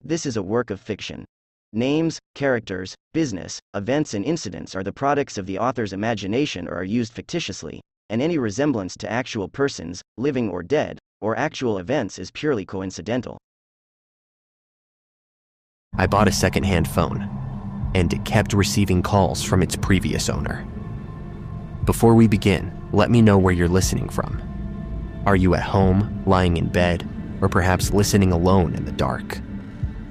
This is a work of fiction. Names, characters, business, events, and incidents are the products of the author's imagination or are used fictitiously, and any resemblance to actual persons, living or dead, or actual events is purely coincidental. I bought a secondhand phone, and it kept receiving calls from its previous owner. Before we begin, let me know where you're listening from. Are you at home, lying in bed, or perhaps listening alone in the dark?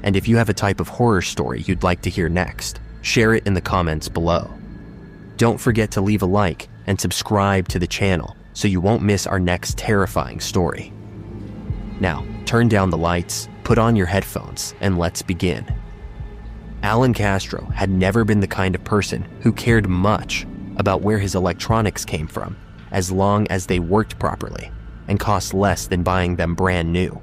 And if you have a type of horror story you'd like to hear next, share it in the comments below. Don't forget to leave a like and subscribe to the channel so you won't miss our next terrifying story. Now, turn down the lights, put on your headphones, and let's begin. Alan Castro had never been the kind of person who cared much about where his electronics came from, as long as they worked properly and cost less than buying them brand new.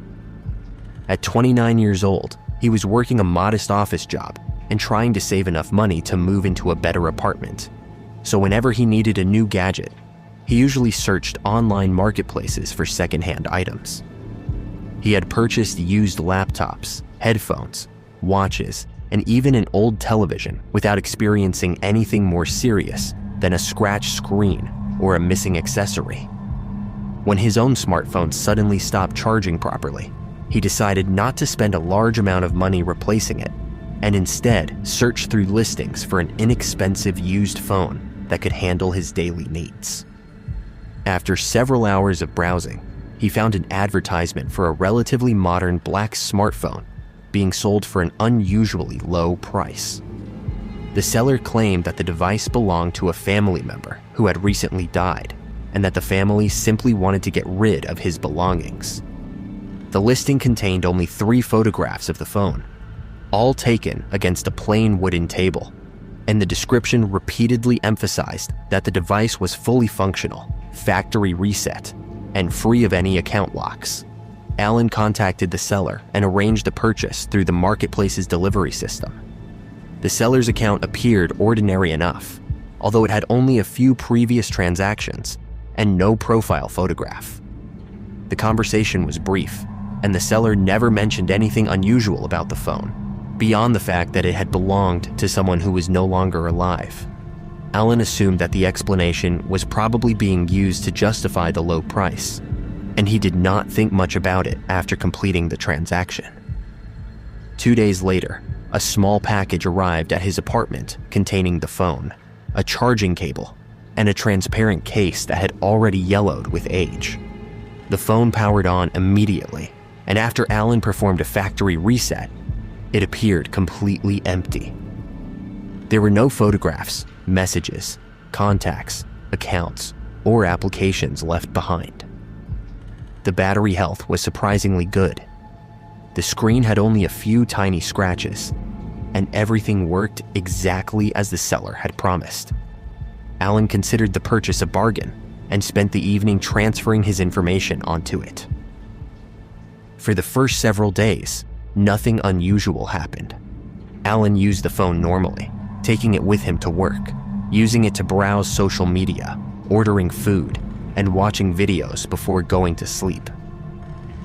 At 29 years old, he was working a modest office job and trying to save enough money to move into a better apartment. So whenever he needed a new gadget, he usually searched online marketplaces for secondhand items. He had purchased used laptops, headphones, watches, and even an old television without experiencing anything more serious than a scratched screen or a missing accessory. When his own smartphone suddenly stopped charging properly, he decided not to spend a large amount of money replacing it, and instead search through listings for an inexpensive used phone that could handle his daily needs. After several hours of browsing, he found an advertisement for a relatively modern black smartphone being sold for an unusually low price. The seller claimed that the device belonged to a family member who had recently died, and that the family simply wanted to get rid of his belongings. The listing contained only 3 photographs of the phone, all taken against a plain wooden table, and the description repeatedly emphasized that the device was fully functional, factory reset, and free of any account locks. Alan contacted the seller and arranged a purchase through the marketplace's delivery system. The seller's account appeared ordinary enough, although it had only a few previous transactions and no profile photograph. The conversation was brief, and the seller never mentioned anything unusual about the phone, beyond the fact that it had belonged to someone who was no longer alive. Alan assumed that the explanation was probably being used to justify the low price, and he did not think much about it after completing the transaction. 2 days later, a small package arrived at his apartment containing the phone, a charging cable, and a transparent case that had already yellowed with age. The phone powered on immediately, and after Alan performed a factory reset, it appeared completely empty. There were no photographs, messages, contacts, accounts, or applications left behind. The battery health was surprisingly good. The screen had only a few tiny scratches, and everything worked exactly as the seller had promised. Alan considered the purchase a bargain and spent the evening transferring his information onto it. For the first several days, nothing unusual happened. Alan used the phone normally, taking it with him to work, using it to browse social media, ordering food, and watching videos before going to sleep.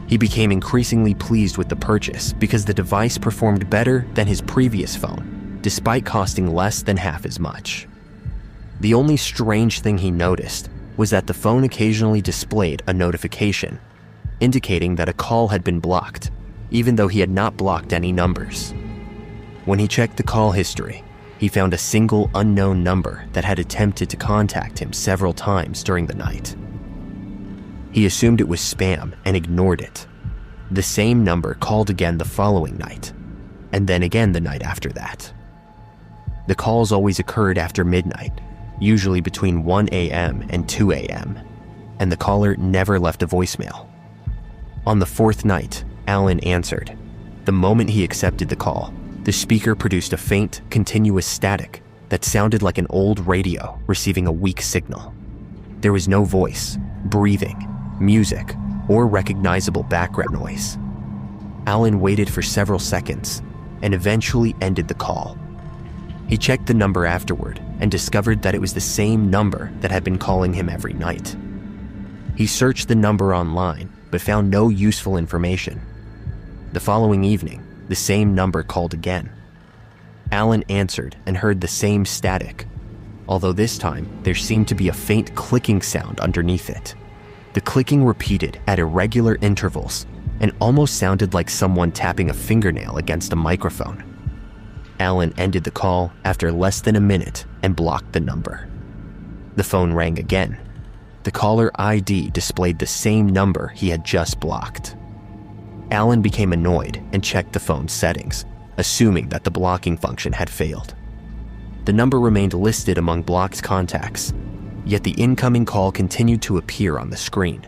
He became increasingly pleased with the purchase because the device performed better than his previous phone, despite costing less than half as much. The only strange thing he noticed was that the phone occasionally displayed a notification, indicating that a call had been blocked, even though he had not blocked any numbers. When he checked the call history, he found a single unknown number that had attempted to contact him several times during the night. He assumed it was spam and ignored it. The same number called again the following night, and then again the night after that. The calls always occurred after midnight, usually between 1 a.m. and 2 a.m., and the caller never left a voicemail. On the 4th night, Alan answered. The moment he accepted the call, the speaker produced a faint, continuous static that sounded like an old radio receiving a weak signal. There was no voice, breathing, music, or recognizable background noise. Alan waited for several seconds and eventually ended the call. He checked the number afterward and discovered that it was the same number that had been calling him every night. He searched the number online but found no useful information. The following evening, the same number called again. Alan answered and heard the same static, although this time there seemed to be a faint clicking sound underneath it. The clicking repeated at irregular intervals and almost sounded like someone tapping a fingernail against a microphone. Alan ended the call after less than a minute and blocked the number. The phone rang again. The caller ID displayed the same number he had just blocked. Alan became annoyed and checked the phone's settings, assuming that the blocking function had failed. The number remained listed among blocked contacts, yet the incoming call continued to appear on the screen.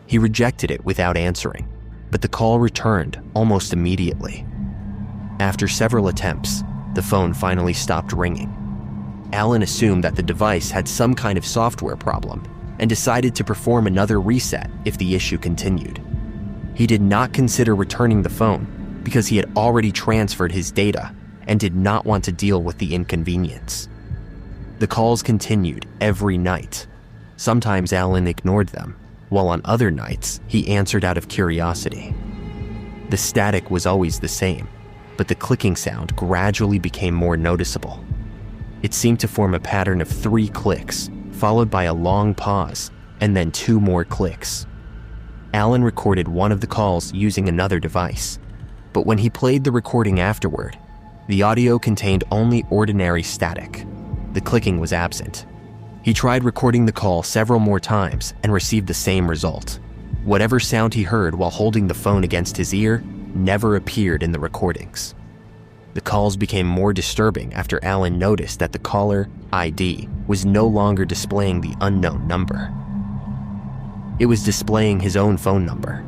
He rejected it without answering, but the call returned almost immediately. After several attempts, the phone finally stopped ringing. Alan assumed that the device had some kind of software problem and decided to perform another reset if the issue continued. He did not consider returning the phone because he had already transferred his data and did not want to deal with the inconvenience. The calls continued every night. Sometimes Alan ignored them, while on other nights he answered out of curiosity. The static was always the same, but the clicking sound gradually became more noticeable. It seemed to form a pattern of 3 clicks, followed by a long pause, and then 2 more clicks. Alan recorded one of the calls using another device, but when he played the recording afterward, the audio contained only ordinary static. The clicking was absent. He tried recording the call several more times and received the same result. Whatever sound he heard while holding the phone against his ear never appeared in the recordings. The calls became more disturbing after Alan noticed that the caller ID was no longer displaying the unknown number. It was displaying his own phone number.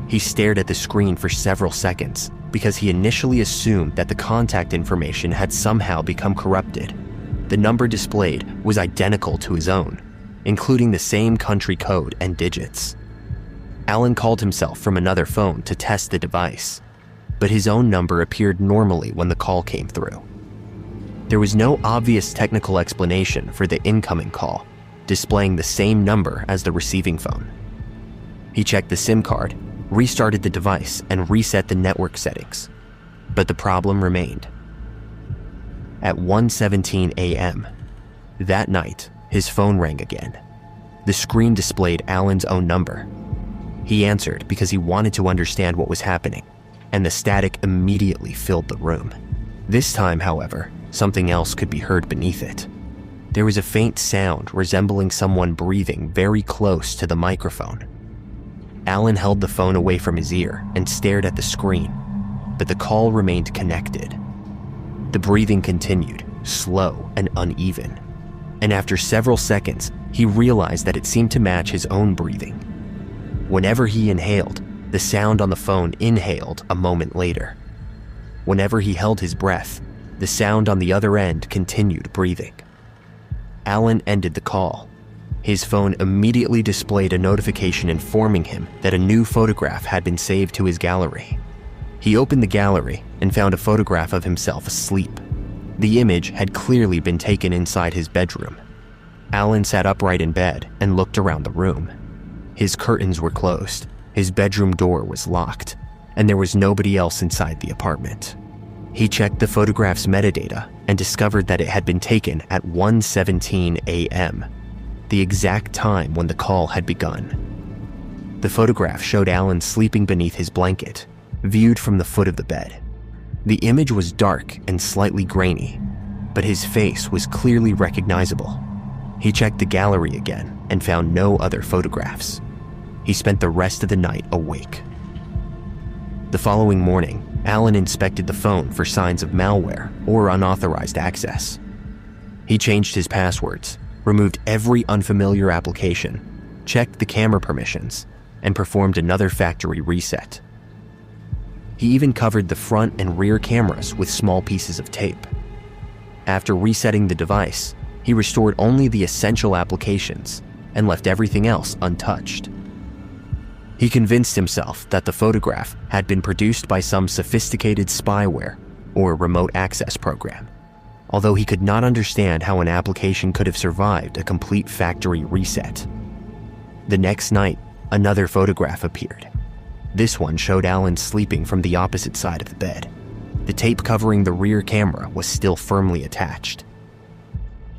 He stared at the screen for several seconds because he initially assumed that the contact information had somehow become corrupted. The number displayed was identical to his own, including the same country code and digits. Alan called himself from another phone to test the device, but his own number appeared normally when the call came through. There was no obvious technical explanation for the incoming call, displaying the same number as the receiving phone. He checked the SIM card, restarted the device, and reset the network settings, but the problem remained. At 1:17 a.m. that night, his phone rang again. The screen displayed Alan's own number. He answered because he wanted to understand what was happening, and the static immediately filled the room. This time, however, something else could be heard beneath it. There was a faint sound resembling someone breathing very close to the microphone. Alan held the phone away from his ear and stared at the screen, but the call remained connected. The breathing continued, slow and uneven, and after several seconds, he realized that it seemed to match his own breathing. Whenever he inhaled, the sound on the phone inhaled a moment later. Whenever he held his breath, the sound on the other end continued breathing. Alan ended the call. His phone immediately displayed a notification informing him that a new photograph had been saved to his gallery. He opened the gallery and found a photograph of himself asleep. The image had clearly been taken inside his bedroom. Alan sat upright in bed and looked around the room. His curtains were closed, his bedroom door was locked, and there was nobody else inside the apartment. He checked the photograph's metadata and discovered that it had been taken at 1:17 a.m., the exact time when the call had begun. The photograph showed Alan sleeping beneath his blanket, viewed from the foot of the bed. The image was dark and slightly grainy, but his face was clearly recognizable. He checked the gallery again and found no other photographs. He spent the rest of the night awake. The following morning, Alan inspected the phone for signs of malware or unauthorized access. He changed his passwords, removed every unfamiliar application, checked the camera permissions, and performed another factory reset. He even covered the front and rear cameras with small pieces of tape. After resetting the device, he restored only the essential applications and left everything else untouched. He convinced himself that the photograph had been produced by some sophisticated spyware or remote access program, although he could not understand how an application could have survived a complete factory reset. The next night, another photograph appeared. This one showed Alan sleeping from the opposite side of the bed. The tape covering the rear camera was still firmly attached.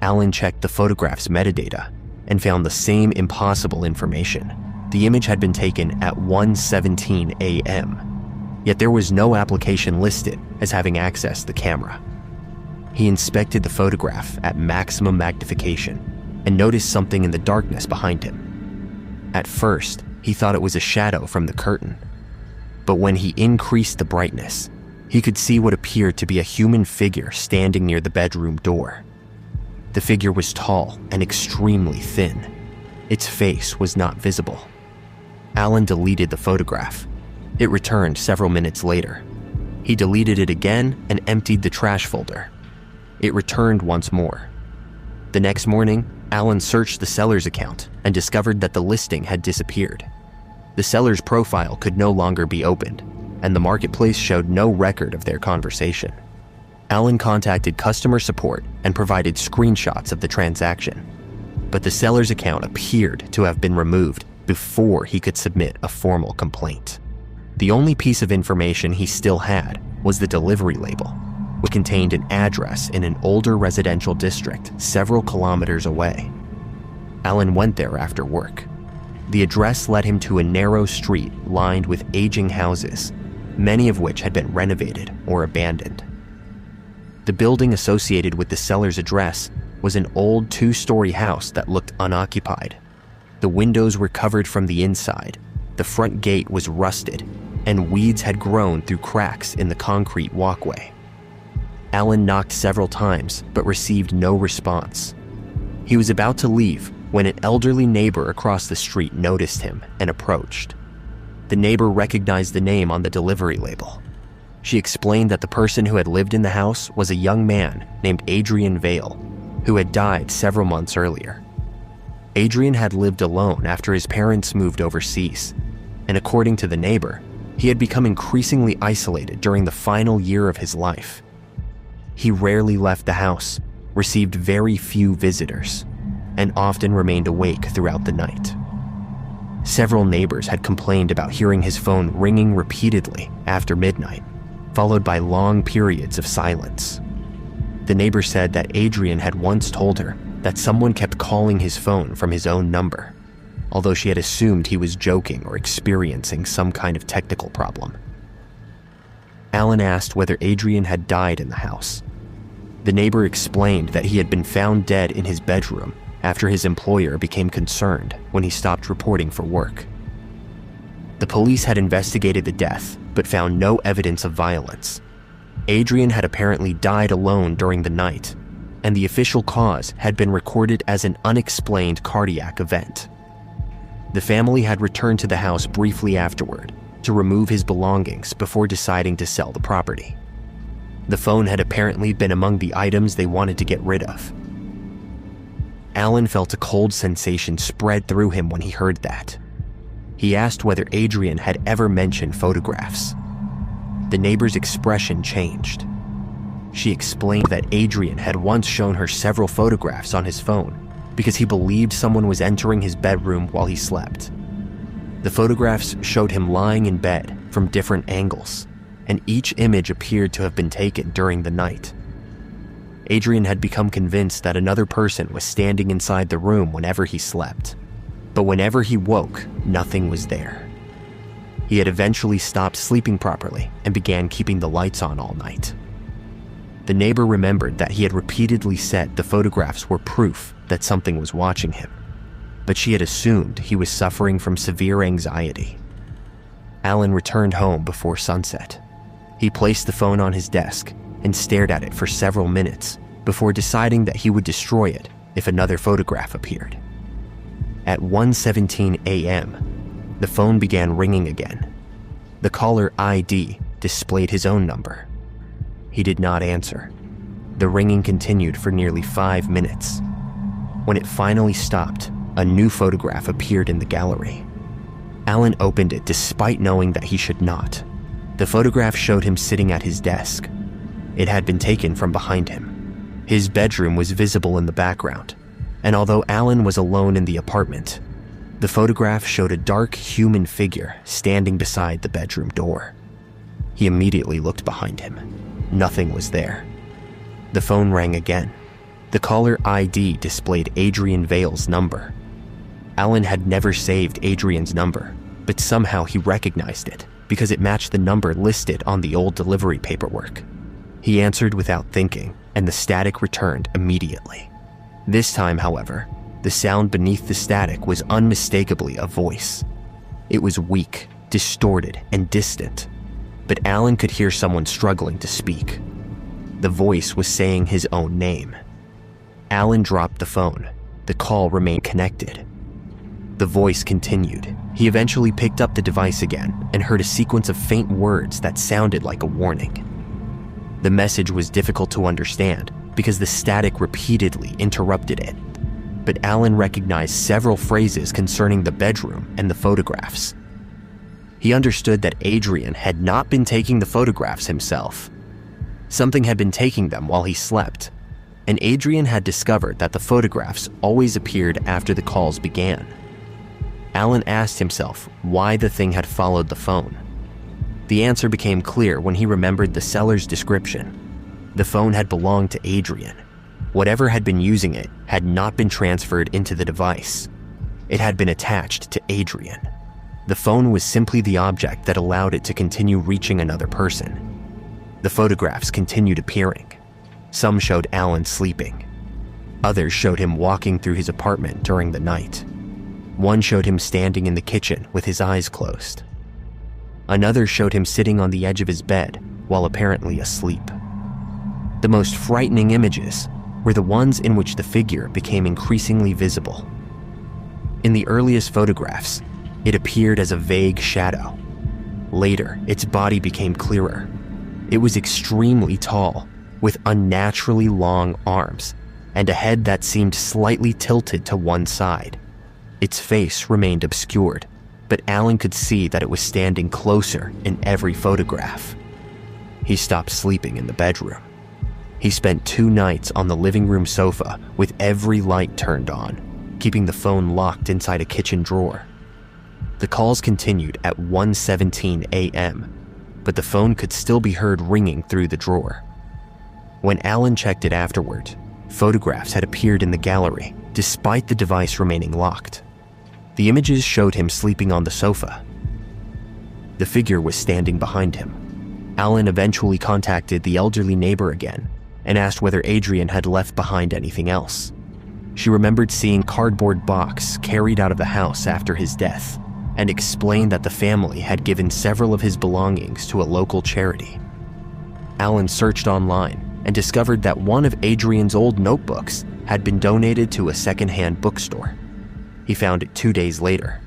Alan checked the photograph's metadata and found the same impossible information. The image had been taken at 1:17 a.m., yet there was no application listed as having accessed the camera. He inspected the photograph at maximum magnification and noticed something in the darkness behind him. At first, he thought it was a shadow from the curtain, but when he increased the brightness, he could see what appeared to be a human figure standing near the bedroom door. The figure was tall and extremely thin. Its face was not visible. Alan deleted the photograph. It returned several minutes later. He deleted it again and emptied the trash folder. It returned once more. The next morning, Alan searched the seller's account and discovered that the listing had disappeared. The seller's profile could no longer be opened, and the marketplace showed no record of their conversation. Alan contacted customer support and provided screenshots of the transaction, but the seller's account appeared to have been removed before he could submit a formal complaint. The only piece of information he still had was the delivery label, which contained an address in an older residential district several kilometers away. Alan went there after work. The address led him to a narrow street lined with aging houses, many of which had been renovated or abandoned. The building associated with the seller's address was an old 2-story house that looked unoccupied. The windows were covered from the inside, the front gate was rusted, and weeds had grown through cracks in the concrete walkway. Alan knocked several times but received no response. He was about to leave when an elderly neighbor across the street noticed him and approached. The neighbor recognized the name on the delivery label. She explained that the person who had lived in the house was a young man named Adrian Vale, who had died several months earlier. Adrian had lived alone after his parents moved overseas, and according to the neighbor, he had become increasingly isolated during the final year of his life. He rarely left the house, received very few visitors, and often remained awake throughout the night. Several neighbors had complained about hearing his phone ringing repeatedly after midnight, followed by long periods of silence. The neighbor said that Adrian had once told her that someone kept calling his phone from his own number, although she had assumed he was joking or experiencing some kind of technical problem. Alan asked whether Adrian had died in the house. The neighbor explained that he had been found dead in his bedroom after his employer became concerned when he stopped reporting for work. The police had investigated the death, but found no evidence of violence. Adrian had apparently died alone during the night, and the official cause had been recorded as an unexplained cardiac event. The family had returned to the house briefly afterward to remove his belongings before deciding to sell the property. The phone had apparently been among the items they wanted to get rid of. Alan felt a cold sensation spread through him when he heard that. He asked whether Adrian had ever mentioned photographs. The neighbor's expression changed. She explained that Adrian had once shown her several photographs on his phone because he believed someone was entering his bedroom while he slept. The photographs showed him lying in bed from different angles, and each image appeared to have been taken during the night. Adrian had become convinced that another person was standing inside the room whenever he slept, but whenever he woke, nothing was there. He had eventually stopped sleeping properly and began keeping the lights on all night. The neighbor remembered that he had repeatedly said the photographs were proof that something was watching him, but she had assumed he was suffering from severe anxiety. Alan returned home before sunset. He placed the phone on his desk and stared at it for several minutes before deciding that he would destroy it if another photograph appeared. At 1:17 a.m., the phone began ringing again. The caller ID displayed his own number. He did not answer. The ringing continued for nearly 5 minutes. When it finally stopped, a new photograph appeared in the gallery. Alan opened it despite knowing that he should not. The photograph showed him sitting at his desk. It had been taken from behind him. His bedroom was visible in the background, and although Alan was alone in the apartment, The photograph showed a dark human figure standing beside the bedroom door. He immediately looked behind him. Nothing was there. The phone rang again. The caller ID displayed Adrian Vale's number. Alan had never saved Adrian's number, but somehow he recognized it because it matched the number listed on the old delivery paperwork. He answered without thinking, and the static returned immediately. This time, however, the sound beneath the static was unmistakably a voice. It was weak, distorted, and distant, but Alan could hear someone struggling to speak. The voice was saying his own name. Alan dropped the phone. The call remained connected. The voice continued. He eventually picked up the device again and heard a sequence of faint words that sounded like a warning. The message was difficult to understand because the static repeatedly interrupted it, but Alan recognized several phrases concerning the bedroom and the photographs. He understood that Adrian had not been taking the photographs himself. Something had been taking them while he slept, and Adrian had discovered that the photographs always appeared after the calls began. Alan asked himself why the thing had followed the phone. The answer became clear when he remembered the seller's description. The phone had belonged to Adrian. Whatever had been using it had not been transferred into the device. It had been attached to Adrian. The phone was simply the object that allowed it to continue reaching another person. The photographs continued appearing. Some showed Alan sleeping. Others showed him walking through his apartment during the night. One showed him standing in the kitchen with his eyes closed. Another showed him sitting on the edge of his bed while apparently asleep. The most frightening images were the ones in which the figure became increasingly visible. In the earliest photographs, it appeared as a vague shadow. Later, its body became clearer. It was extremely tall, with unnaturally long arms and a head that seemed slightly tilted to one side. Its face remained obscured, but Alan could see that it was standing closer in every photograph. He stopped sleeping in the bedroom. He spent 2 nights on the living room sofa with every light turned on, keeping the phone locked inside a kitchen drawer. The calls continued at 1:17 a.m., but the phone could still be heard ringing through the drawer. When Alan checked it afterward, photographs had appeared in the gallery, despite the device remaining locked. The images showed him sleeping on the sofa. The figure was standing behind him. Alan eventually contacted the elderly neighbor again and asked whether Adrian had left behind anything else. She remembered seeing a cardboard box carried out of the house after his death and explained that the family had given several of his belongings to a local charity. Alan searched online and discovered that one of Adrian's old notebooks had been donated to a secondhand bookstore. He found it 2 days later.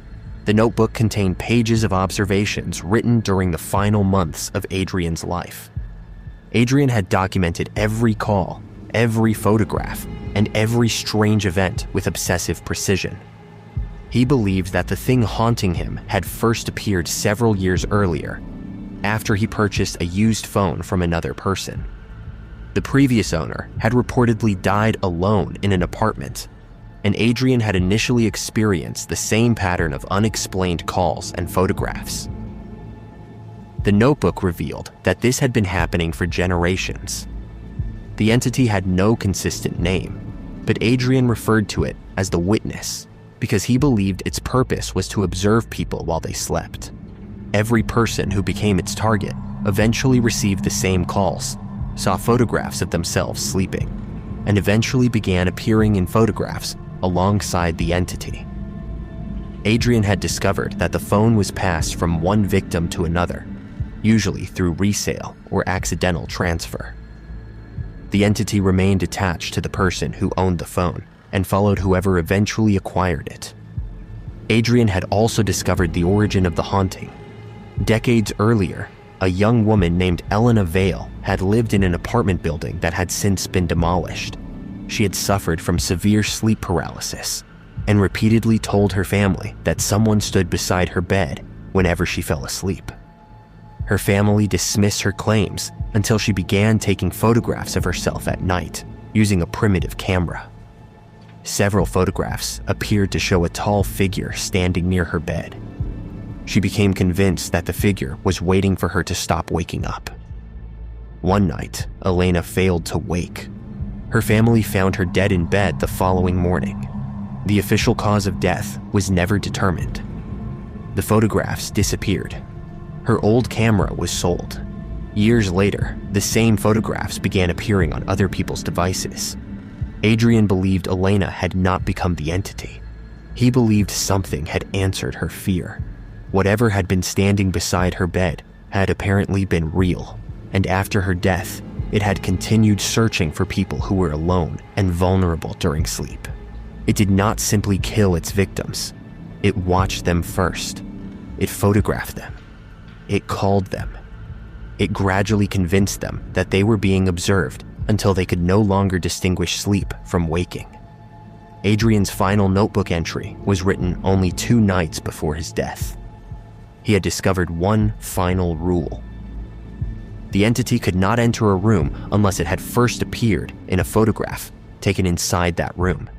The notebook contained pages of observations written during the final months of Adrian's life. Adrian had documented every call, every photograph, and every strange event with obsessive precision. He believed that the thing haunting him had first appeared several years earlier, after he purchased a used phone from another person. The previous owner had reportedly died alone in an apartment, and Adrian had initially experienced the same pattern of unexplained calls and photographs. The notebook revealed that this had been happening for generations. The entity had no consistent name, but Adrian referred to it as the Witness because he believed its purpose was to observe people while they slept. Every person who became its target eventually received the same calls, saw photographs of themselves sleeping, and eventually began appearing in photographs alongside the entity. Adrian had discovered that the phone was passed from one victim to another, usually through resale or accidental transfer. The entity remained attached to the person who owned the phone and followed whoever eventually acquired it. Adrian had also discovered the origin of the haunting. Decades earlier, a young woman named Elena Vale had lived in an apartment building that had since been demolished. She had suffered from severe sleep paralysis and repeatedly told her family that someone stood beside her bed whenever she fell asleep. Her family dismissed her claims until she began taking photographs of herself at night using a primitive camera. several photographs appeared to show a tall figure standing near her bed. She became convinced that the figure was waiting for her to stop waking up. One night, Elena failed to wake. Her family found her dead in bed the following morning. The official cause of death was never determined. The photographs disappeared. Her old camera was sold. Years later, the same photographs began appearing on other people's devices. Adrian believed Elena had not become the entity. He believed something had answered her fear. Whatever had been standing beside her bed had apparently been real, and after her death, it had continued searching for people who were alone and vulnerable during sleep. It did not simply kill its victims. It watched them first. It photographed them. It called them. It gradually convinced them that they were being observed until they could no longer distinguish sleep from waking. Adrian's final notebook entry was written only 2 nights before his death. He had discovered one final rule. The entity could not enter a room unless it had first appeared in a photograph taken inside that room.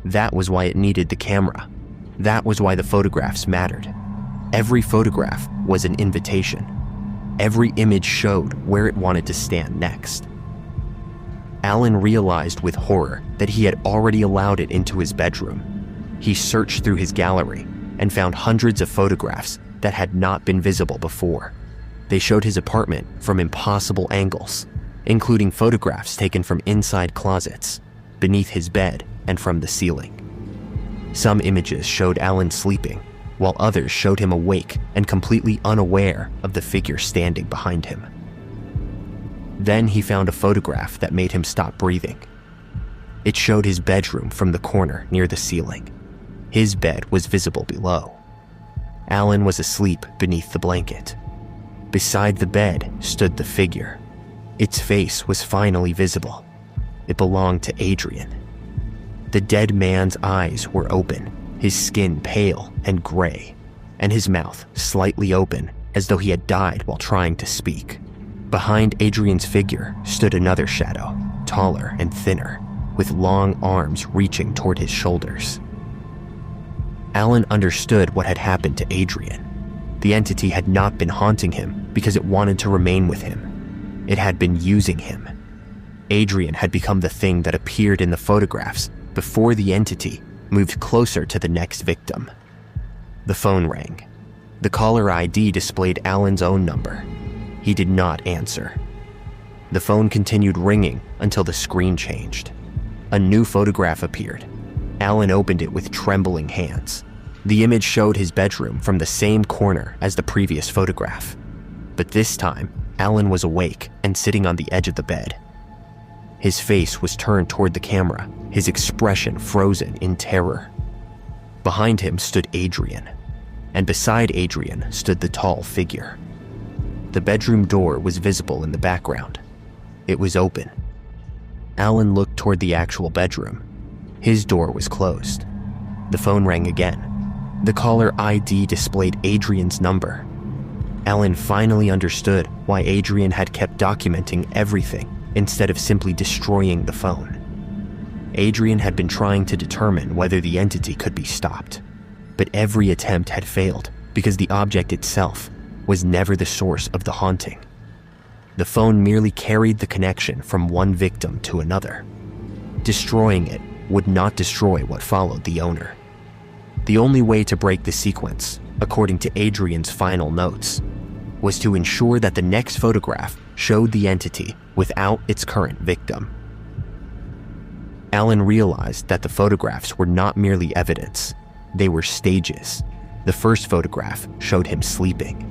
That was why it needed the camera. That was why the photographs mattered. Every photograph was an invitation. Every image showed where it wanted to stand next. Alan realized with horror that he had already allowed it into his bedroom. He searched through his gallery and found hundreds of photographs that had not been visible before. They showed his apartment from impossible angles, including photographs taken from inside closets, beneath his bed, and from the ceiling. Some images showed Alan sleeping, while others showed him awake and completely unaware of the figure standing behind him. Then he found a photograph that made him stop breathing. It showed his bedroom from the corner near the ceiling. His bed was visible below. Alan was asleep beneath the blanket. Beside the bed stood the figure. Its face was finally visible. It belonged to Adrian. The dead man's eyes were open, his skin pale and gray, and his mouth slightly open as though he had died while trying to speak. Behind Adrian's figure stood another shadow, taller and thinner, with long arms reaching toward his shoulders. Alan understood what had happened to Adrian. The entity had not been haunting him because it wanted to remain with him. It had been using him. Adrian had become the thing that appeared in the photographs before the entity moved closer to the next victim. The phone rang. The caller ID displayed Alan's own number. He did not answer. The phone continued ringing until the screen changed. A new photograph appeared. Alan opened it with trembling hands. The image showed his bedroom from the same corner as the previous photograph. But this time, Alan was awake and sitting on the edge of the bed. His face was turned toward the camera, his expression frozen in terror. Behind him stood Adrian, and beside Adrian stood the tall figure. The bedroom door was visible in the background. It was open. Alan looked toward the actual bedroom. His door was closed. The phone rang again. The caller ID displayed Adrian's number. Alan finally understood why Adrian had kept documenting everything instead of simply destroying the phone. Adrian had been trying to determine whether the entity could be stopped, but every attempt had failed because the object itself was never the source of the haunting. The phone merely carried the connection from one victim to another. Destroying it would not destroy what followed the owner. The only way to break the sequence, according to Adrian's final notes, was to ensure that the next photograph showed the entity without its current victim. Alan realized that the photographs were not merely evidence, they were stages. The first photograph showed him sleeping.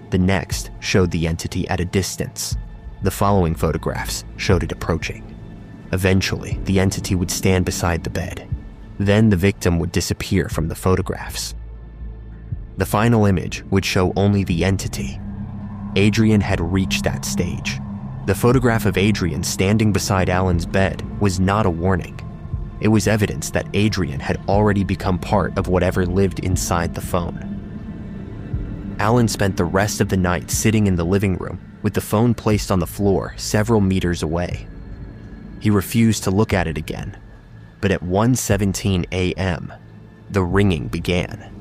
The next showed the entity at a distance. The following photographs showed it approaching. Eventually, the entity would stand beside the bed. Then the victim would disappear from the photographs. The final image would show only the entity. Adrian had reached that stage. The photograph of Adrian standing beside Alan's bed was not a warning. It was evidence that Adrian had already become part of whatever lived inside the phone. Alan spent the rest of the night sitting in the living room with the phone placed on the floor several meters away. He refused to look at it again. But at 1:17 a.m., the ringing began.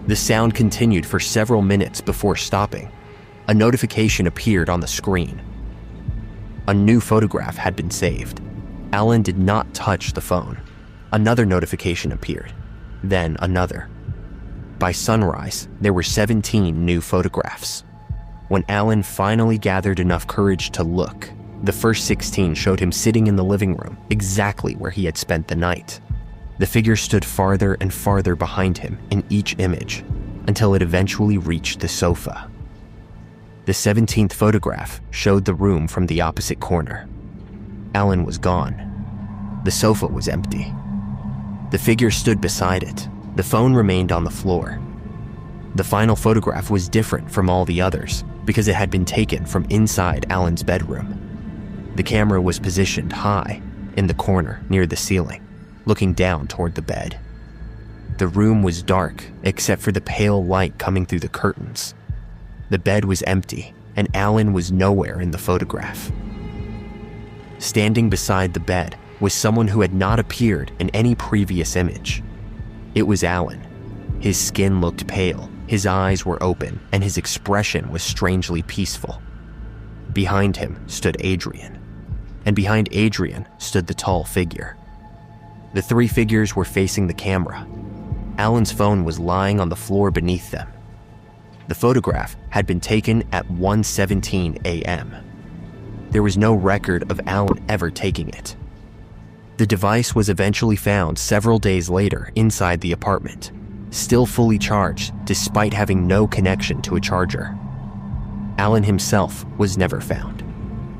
The sound continued for several minutes before stopping. A notification appeared on the screen. A new photograph had been saved. Alan did not touch the phone. Another notification appeared, then another. By sunrise, there were 17 new photographs. When Alan finally gathered enough courage to look, the first 16 showed him sitting in the living room, exactly where he had spent the night. The figure stood farther and farther behind him in each image, until it eventually reached the sofa. The 17th photograph showed the room from the opposite corner. Alan was gone. The sofa was empty. The figure stood beside it. The phone remained on the floor. The final photograph was different from all the others because it had been taken from inside Alan's bedroom. The camera was positioned high in the corner near the ceiling, looking down toward the bed. The room was dark except for the pale light coming through the curtains. The bed was empty and Alan was nowhere in the photograph. Standing beside the bed was someone who had not appeared in any previous image. It was Alan. His skin looked pale, his eyes were open, and his expression was strangely peaceful. Behind him stood Adrian, and behind Adrian stood the tall figure. The three figures were facing the camera. Alan's phone was lying on the floor beneath them. The photograph had been taken at 1:17 a.m. There was no record of Alan ever taking it. The device was eventually found several days later inside the apartment, still fully charged despite having no connection to a charger. Alan himself was never found.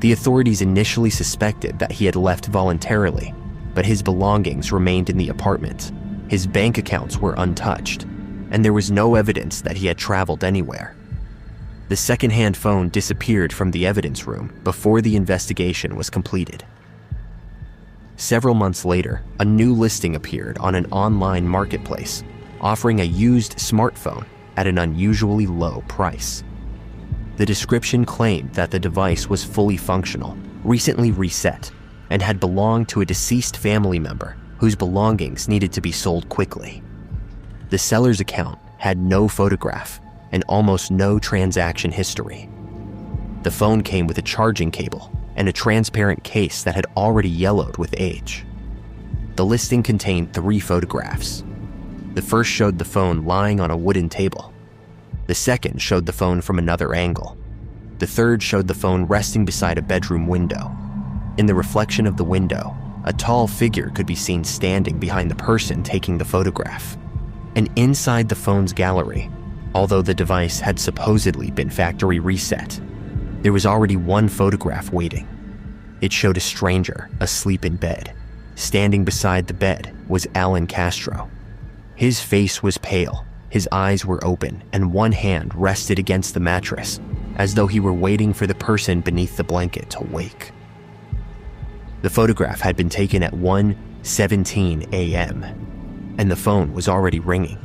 The authorities initially suspected that he had left voluntarily, but his belongings remained in the apartment. His bank accounts were untouched, and there was no evidence that he had traveled anywhere. The secondhand phone disappeared from the evidence room before the investigation was completed. Several months later, a new listing appeared on an online marketplace, offering a used smartphone at an unusually low price. The description claimed that the device was fully functional, recently reset, and had belonged to a deceased family member whose belongings needed to be sold quickly. The seller's account had no photograph and almost no transaction history. The phone came with a charging cable and a transparent case that had already yellowed with age. The listing contained 3 photographs. The first showed the phone lying on a wooden table. The second showed the phone from another angle. The third showed the phone resting beside a bedroom window. In the reflection of the window, a tall figure could be seen standing behind the person taking the photograph. And inside the phone's gallery, although the device had supposedly been factory reset, there was already one photograph waiting. It showed a stranger asleep in bed. Standing beside the bed was Alan Castro. His face was pale, his eyes were open, and one hand rested against the mattress, as though he were waiting for the person beneath the blanket to wake. The photograph had been taken at 1:17 a.m., and the phone was already ringing.